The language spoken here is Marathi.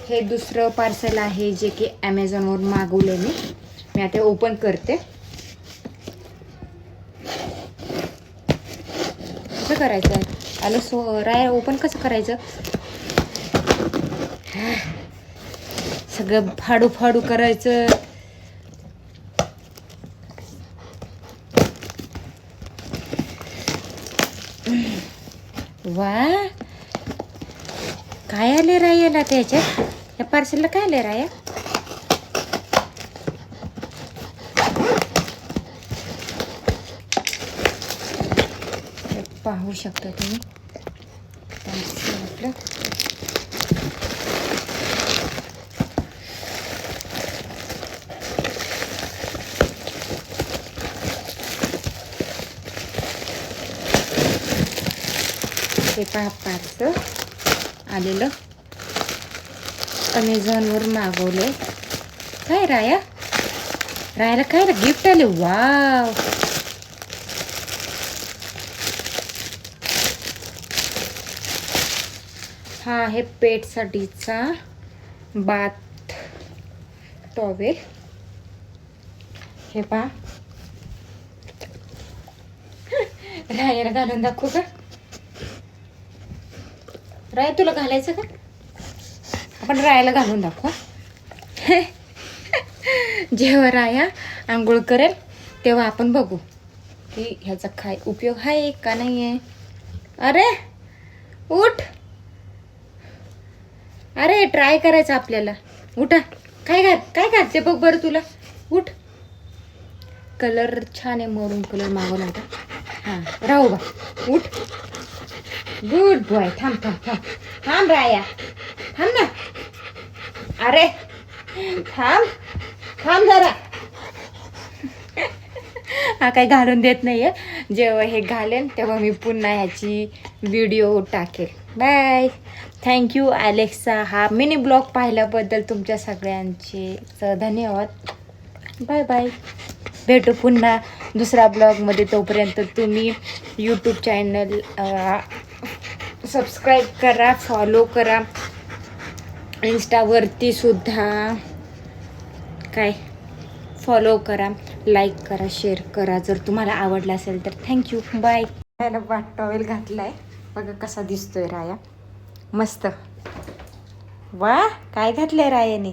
हे दुसरं पार्सल आहे जे की ॲमेझॉनवरून मागवलं मी आता ओपन करते. कसं करायचं आहे आलं राया ओपन कसं करायचं. सगळं फाडू फाडू करायचं. वा काय आले रायाला त्याच्यात. या पार्सलला काय आले राया. पाहू शकता तुम्ही पार्सल आपलं. हे पहा पार्सल आलेलं अमेझॉनवर मागवले. काय रायाला काय गिफ्ट आले. वाव हा आहे पेटसाठीचा बाथ टॉवेल. हे पहा रायाला घालून दाखवू का. राय तुला घालायचं का. आपण रायाला घालून दाखवू. जेव्हा राया आंघोळ करेल तेव्हा आपण बघू की ह्याचा काय उपयोग आहे का नाही आहे. अरे उठ. अरे ट्राय करायचं आपल्याला. उठा. काय घातले बघ बरं तुला. उठ. कलर छान आहे. मरून कलर मागवला होता. हां राहू बा. उठ. Good boy. थांब राया. थांब ना. अरे थांब जरा. हा काही घालून देत नाहीये. जेव्हा हे घालेन तेव्हा मी पुन्हा ह्याची व्हिडिओ टाकेल. बाय. Thank you Alexa. हा मिनी ब्लॉग पाहिल्याबद्दल तुमच्या सगळ्यांचे धन्यवाद. Bye bye. भेटू पुन्हा दुसऱ्या ब्लॉगमध्ये. तोपर्यंत तुम्ही यूट्यूब चॅनल सबस्क्राईब करा, फॉलो करा. इंस्टावरती सुद्धा काय फॉलो करा, लाईक करा, शेअर करा जर तुम्हाला आवडलं असेल तर. थँक्यू. बाय. रायाला बाथ टॉवेल घातलाय. बघा कसा दिसतोय राया. मस्त. वा काय घातलंय रायाने.